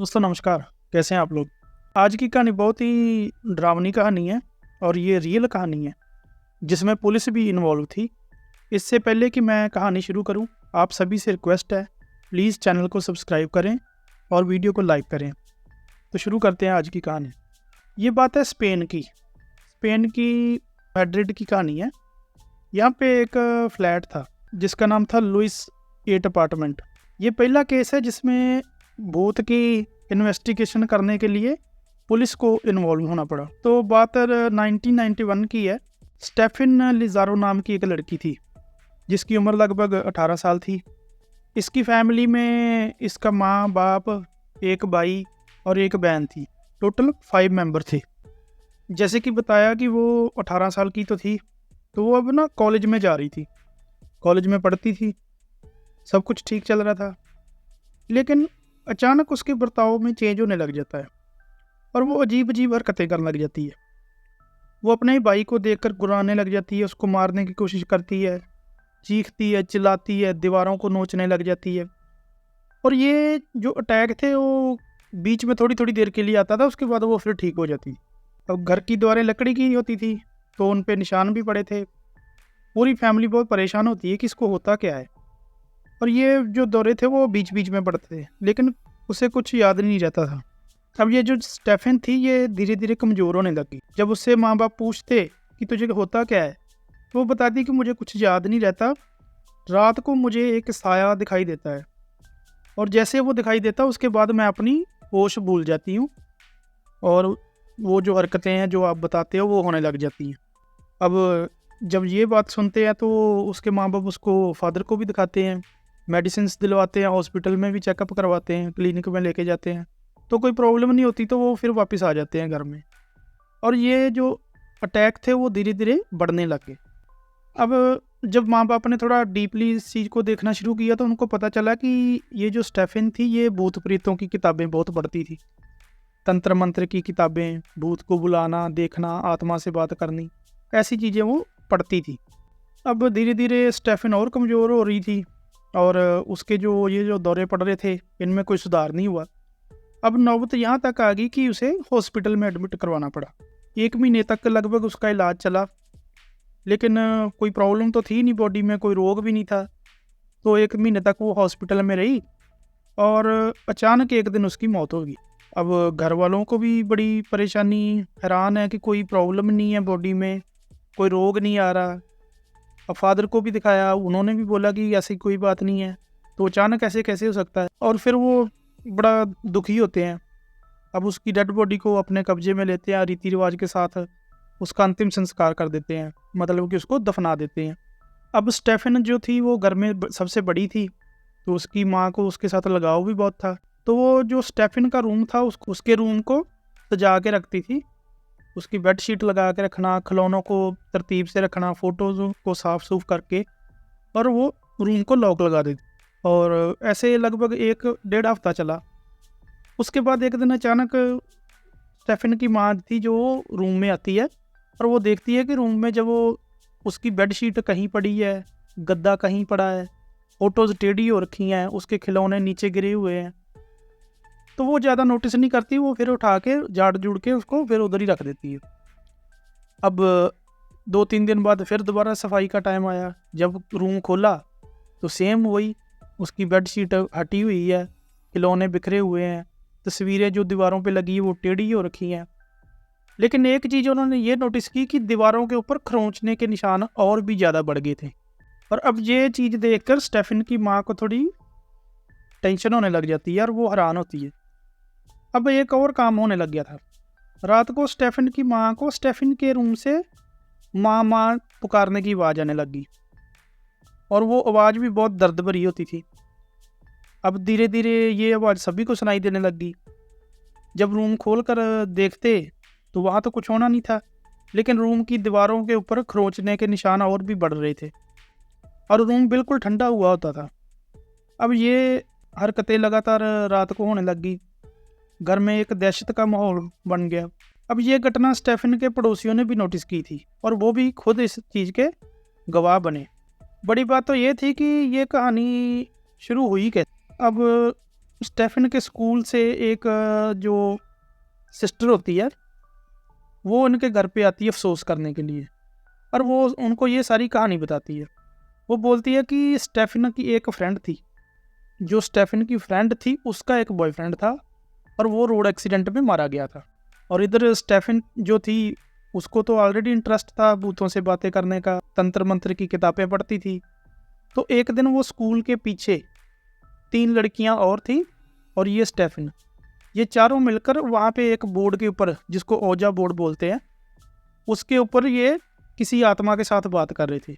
दोस्तों नमस्कार। कैसे हैं आप लोग। आज की कहानी बहुत ही डरावनी कहानी है और ये रियल कहानी है जिसमें पुलिस भी इन्वॉल्व थी। इससे पहले कि मैं कहानी शुरू करूं, आप सभी से रिक्वेस्ट है, प्लीज़ चैनल को सब्सक्राइब करें और वीडियो को लाइक करें। तो शुरू करते हैं आज की कहानी। ये बात है स्पेन की मैड्रिड की कहानी है। यहाँ पे एक फ्लैट था जिसका नाम था लुइस 8 अपार्टमेंट। ये पहला केस है जिसमें भूत की इन्वेस्टिगेशन करने के लिए पुलिस को इन्वॉल्व होना पड़ा। तो बात 1991 की है। स्टेफिन लिजारो नाम की एक लड़की थी जिसकी उम्र लगभग 18 साल थी। इसकी फैमिली में इसका माँ बाप, एक भाई और एक बहन थी। टोटल 5 मेंबर थे। जैसे कि बताया कि वो 18 साल की तो थी, तो वो अब ना कॉलेज में जा रही थी, कॉलेज में पढ़ती थी, सब कुछ ठीक चल रहा था। लेकिन अचानक उसके बर्ताव में चेंज होने लग जाता है और वो अजीब अजीब हरकतें करने लग जाती है। वो अपने भाई को देखकर गुर्राने लग जाती है, उसको मारने की कोशिश करती है, चीखती है, चिल्लाती है, दीवारों को नोचने लग जाती है। और ये जो अटैक थे वो बीच में थोड़ी थोड़ी देर के लिए आता था, उसके बाद वो फिर ठीक हो जाती। अब घर की दीवारें लकड़ी की होती थी तो उन पे निशान भी पड़े थे। पूरी फैमिली बहुत परेशान होती है कि इसको होता क्या है। और ये जो दौरे थे वो बीच बीच में पड़ते थे, लेकिन उसे कुछ याद नहीं रहता था। अब ये जो स्टेफन थी ये धीरे धीरे कमज़ोर होने लगी। जब उससे माँ बाप पूछते कि तुझे होता क्या है, तो वो बताती कि मुझे कुछ याद नहीं रहता, रात को मुझे एक साया दिखाई देता है और जैसे वो दिखाई देता उसके बाद मैं अपनी होश भूल जाती हूँ और वो जो हरकतें हैं जो आप बताते हो वो होने लग जाती हैं। अब जब ये बात सुनते हैं तो उसके माँ बाप उसको फादर को भी दिखाते हैं, मेडिसिन दिलवाते हैं, हॉस्पिटल में भी चेकअप करवाते हैं, क्लिनिक में लेके जाते हैं, तो कोई प्रॉब्लम नहीं होती। तो वो फिर वापस आ जाते हैं घर में। और ये जो अटैक थे वो धीरे धीरे बढ़ने लगे। अब जब माँ बाप ने थोड़ा डीपली इस चीज़ को देखना शुरू किया तो उनको पता चला कि ये जो स्टेफिन थी ये भूत प्रेतों की किताबें बहुत पढ़ती थी। तंत्र मंत्र की किताबें, भूत को बुलाना, देखना, आत्मा से बात करनी, ऐसी चीज़ें वो पढ़ती थी। अब धीरे धीरे स्टेफिन और कमज़ोर हो रही थी और उसके जो दौरे पड़ रहे थे इनमें कोई सुधार नहीं हुआ। अब नौबत यहाँ तक आ गई कि उसे हॉस्पिटल में एडमिट करवाना पड़ा। 1 महीने तक लगभग उसका इलाज चला, लेकिन कोई प्रॉब्लम तो थी नहीं, बॉडी में कोई रोग भी नहीं था। तो 1 महीने तक वो हॉस्पिटल में रही और अचानक एक दिन उसकी मौत हो गई। अब घर वालों को भी बड़ी परेशानी, हैरान है कि कोई प्रॉब्लम नहीं है बॉडी में, कोई रोग नहीं आ रहा। अब फादर को भी दिखाया, उन्होंने भी बोला कि ऐसी कोई बात नहीं है, तो अचानक ऐसे कैसे हो सकता है। और फिर वो बड़ा दुखी होते हैं। अब उसकी डेड बॉडी को अपने कब्जे में लेते हैं, रीति रिवाज के साथ उसका अंतिम संस्कार कर देते हैं, मतलब कि उसको दफना देते हैं। अब स्टेफन जो थी वो घर में सबसे बड़ी थी, तो उसकी माँ को उसके साथ लगाव भी बहुत था। तो वो जो स्टेफन का रूम था उसके रूम को सजा के रखती थी। उसकी बेडशीट लगा के रखना, खिलौनों को तरतीब से रखना, फ़ोटोज़ को साफ़ सूफ करके, और वो रूम को लॉक लगा देती। और ऐसे लगभग 1 डेढ़ हफ्ता चला। उसके बाद एक दिन अचानक स्टेफन की माँ थी जो रूम में आती है और वो देखती है कि रूम में जब वो उसकी बेडशीट कहीं पड़ी है, गद्दा कहीं पड़ा है, फ़ोटोज़ टेढ़ी हो रखी हैं, उसके खिलौने नीचे गिरे हुए हैं। तो वो ज़्यादा नोटिस नहीं करती, वो फिर उठा के झाड़ झूड़ के उसको फिर उधर ही रख देती है। अब 2-3 दिन बाद फिर दोबारा सफाई का टाइम आया। जब रूम खोला तो सेम वही, उसकी बेडशीट हटी हुई है, खिलौने बिखरे हुए हैं, तस्वीरें जो दीवारों पे लगी है वो टेढ़ी हो रखी हैं। लेकिन एक चीज़ उन्होंने ये नोटिस की कि दीवारों के ऊपर खरोंचने के निशान और भी ज़्यादा बढ़ गए थे। और अब ये चीज़ देखकर स्टेफन की माँ को थोड़ी टेंशन होने लग जाती है और वो हैरान होती है। अब एक और काम होने लग गया था। रात को स्टेफन की माँ को स्टेफन के रूम से माँ माँ पुकारने की आवाज़ आने लगी और वो आवाज़ भी बहुत दर्द भरी होती थी। अब धीरे धीरे ये आवाज़ सभी को सुनाई देने लगी। जब रूम खोल कर देखते तो वहाँ तो कुछ होना नहीं था, लेकिन रूम की दीवारों के ऊपर खरोंचने के निशान और भी बढ़ रहे थे और रूम बिल्कुल ठंडा हुआ होता था। अब ये हरकतें लगातार रात को होने लगी। घर में एक दहशत का माहौल बन गया। अब ये घटना स्टेफन के पड़ोसियों ने भी नोटिस की थी और वो भी खुद इस चीज़ के गवाह बने। बड़ी बात तो ये थी कि ये कहानी शुरू हुई कैसे। अब स्टेफन के स्कूल से एक जो सिस्टर होती है वो उनके घर पे आती है अफसोस करने के लिए, और वो उनको ये सारी कहानी बताती है। वो बोलती है कि स्टेफन की एक फ्रेंड थी, जो स्टेफन की फ्रेंड थी उसका एक बॉयफ्रेंड था, और वो रोड एक्सीडेंट में मारा गया था। और इधर स्टेफन जो थी उसको तो ऑलरेडी इंटरेस्ट था भूतों से बातें करने का, तंत्र मंत्र की किताबें पढ़ती थी। तो एक दिन वो स्कूल के पीछे 3 लड़कियां और थी और ये स्टेफन, ये चारों मिलकर वहाँ पे एक बोर्ड के ऊपर, जिसको ओजा बोर्ड बोलते हैं, उसके ऊपर ये किसी आत्मा के साथ बात कर रहे थे।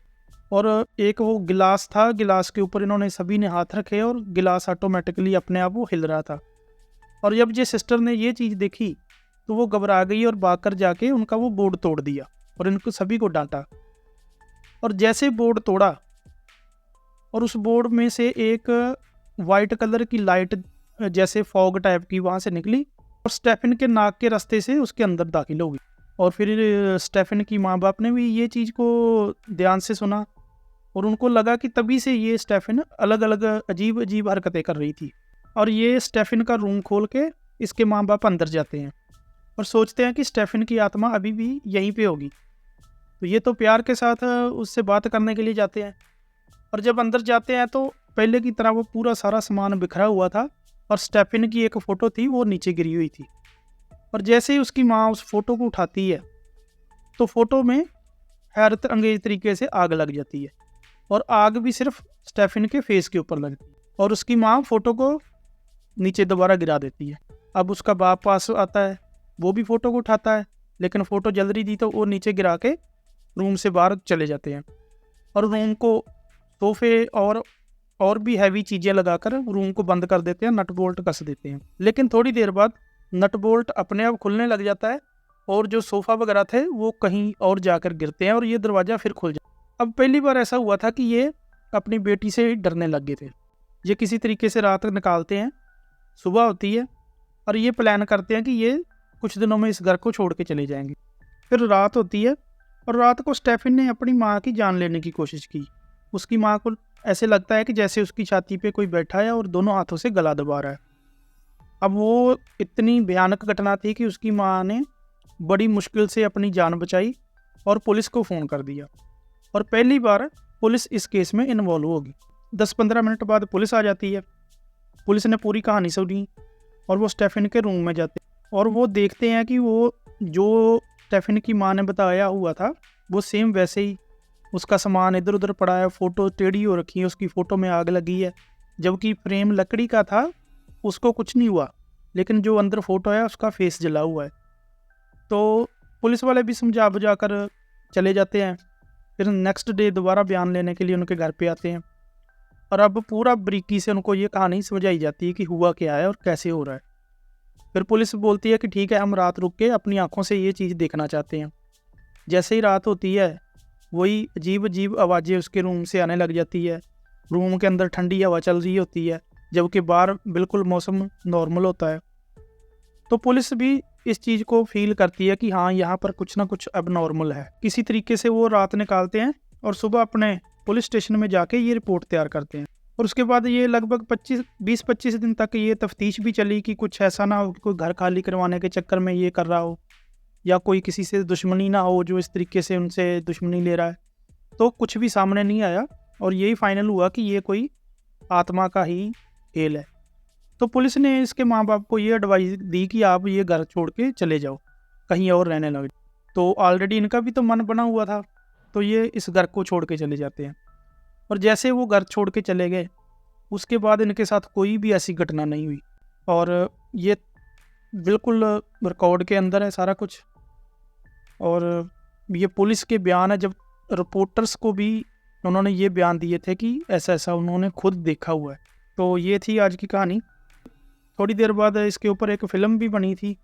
और एक वो गिलास था, गिलास के ऊपर इन्होंने सभी ने हाथ रखे और गिलास ऑटोमेटिकली अपने आप वो हिल रहा था। और जब ये सिस्टर ने ये चीज़ देखी तो वो घबरा गई और भागकर जाके उनका वो बोर्ड तोड़ दिया और इनको सभी को डांटा। और जैसे बोर्ड तोड़ा और उस बोर्ड में से एक वाइट कलर की लाइट जैसे फॉग टाइप की वहाँ से निकली और स्टेफन के नाक के रास्ते से उसके अंदर दाखिल हो गई। और फिर स्टेफन की माँ बाप ने भी ये चीज़ को ध्यान से सुना और उनको लगा कि तभी से ये स्टेफन अलग अलग अजीब अजीब हरकतें कर रही थी। और ये स्टेफन का रूम खोल के इसके माँ बाप अंदर जाते हैं और सोचते हैं कि स्टेफन की आत्मा अभी भी यहीं पे होगी। तो ये तो प्यार के साथ उससे बात करने के लिए जाते हैं। और जब अंदर जाते हैं तो पहले की तरह वो पूरा सारा सामान बिखरा हुआ था और स्टेफन की एक फ़ोटो थी वो नीचे गिरी हुई थी। और जैसे ही उसकी माँ उस फ़ोटो को उठाती है तो फ़ोटो में हैरत अंगेज तरीके से आग लग जाती है, और आग भी सिर्फ स्टेफन के फेस के ऊपर लगती है। और उसकी माँ फ़ोटो को नीचे दोबारा गिरा देती है। अब उसका बाप पास आता है, वो भी फ़ोटो को उठाता है, लेकिन फ़ोटो जल रही थी तो वो नीचे गिरा के रूम से बाहर चले जाते हैं। और रूम को सोफे और भी हैवी चीज़ें लगाकर रूम को बंद कर देते हैं, नट बोल्ट कस देते हैं। लेकिन थोड़ी देर बाद नट बोल्ट अपने आप खुलने लग जाता है और जो सोफ़ा वगैरह थे वो कहीं और जाकर गिरते हैं और ये दरवाज़ा फिर खुल जाता है। अब पहली बार ऐसा हुआ था कि ये अपनी बेटी से डरने लग गए थे। ये किसी तरीके से रात निकालते हैं, सुबह होती है और ये प्लान करते हैं कि ये कुछ दिनों में इस घर को छोड़ के चले जाएंगे। फिर रात होती है और रात को स्टेफन ने अपनी माँ की जान लेने की कोशिश की। उसकी माँ को ऐसे लगता है कि जैसे उसकी छाती पे कोई बैठा है और दोनों हाथों से गला दबा रहा है। अब वो इतनी भयानक घटना थी कि उसकी माँ ने बड़ी मुश्किल से अपनी जान बचाई और पुलिस को फ़ोन कर दिया। और पहली बार पुलिस इस केस में इन्वॉल्व होगी। 10-15 मिनट बाद पुलिस आ जाती है। पुलिस ने पूरी कहानी सुनी और वो स्टेफन के रूम में जाते हैं और वो देखते हैं कि वो जो स्टेफन की माँ ने बताया हुआ था वो सेम वैसे ही उसका सामान इधर उधर पड़ा है, फ़ोटो टेढ़ी हो रखी है, उसकी फ़ोटो में आग लगी है, जबकि फ्रेम लकड़ी का था, उसको कुछ नहीं हुआ, लेकिन जो अंदर फ़ोटो है उसका फेस जला हुआ है। तो पुलिस वाले भी समझा बुझा कर चले जाते हैं। फिर नेक्स्ट डे दोबारा बयान लेने के लिए उनके घर पे आते हैं और अब पूरा बारीकी से उनको ये कहानी समझाई जाती है कि हुआ क्या है और कैसे हो रहा है। फिर पुलिस बोलती है कि ठीक है, हम रात रुक के अपनी आँखों से ये चीज़ देखना चाहते हैं। जैसे ही रात होती है वही अजीब अजीब आवाज़ें उसके रूम से आने लग जाती है। रूम के अंदर ठंडी हवा चल रही होती है, जबकि बाहर बिल्कुल मौसम नॉर्मल होता है। तो पुलिस भी इस चीज़ को फील करती है कि हाँ, यहाँ पर कुछ ना कुछ अब नॉर्मल है। किसी तरीके से वो रात निकालते हैं और सुबह अपने पुलिस स्टेशन में जाके ये रिपोर्ट तैयार करते हैं। और उसके बाद ये लगभग 20-25 दिन तक ये तफ्तीश भी चली कि कुछ ऐसा ना हो कि कोई घर खाली करवाने के चक्कर में ये कर रहा हो या कोई किसी से दुश्मनी ना हो जो इस तरीके से उनसे दुश्मनी ले रहा है। तो कुछ भी सामने नहीं आया और यही फाइनल हुआ कि ये कोई आत्मा का ही खेल है। तो पुलिस ने इसके माँ बाप को ये एडवाइस दी कि आप ये घर छोड़ के चले जाओ, कहीं और रहने लगे। तो ऑलरेडी इनका भी तो मन बना हुआ था, तो ये इस घर को छोड़ के चले जाते हैं। और जैसे वो घर छोड़ के चले गए उसके बाद इनके साथ कोई भी ऐसी घटना नहीं हुई। और ये बिल्कुल रिकॉर्ड के अंदर है सारा कुछ। और ये पुलिस के बयान है, जब रिपोर्टर्स को भी उन्होंने ये बयान दिए थे कि ऐसा ऐसा उन्होंने खुद देखा हुआ है। तो ये थी आज की कहानी। थोड़ी देर बाद इसके ऊपर एक फ़िल्म भी बनी थी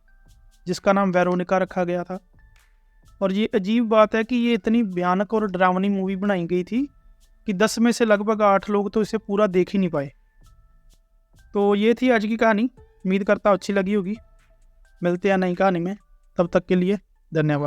जिसका नाम वेरोनिका रखा गया था। और ये अजीब बात है कि ये इतनी भयानक और डरावनी मूवी बनाई गई थी कि 10 में से लगभग 8 लोग तो इसे पूरा देख ही नहीं पाए। तो ये थी आज की कहानी। उम्मीद करता हूँ अच्छी लगी होगी। मिलते हैं नई कहानी में, तब तक के लिए धन्यवाद।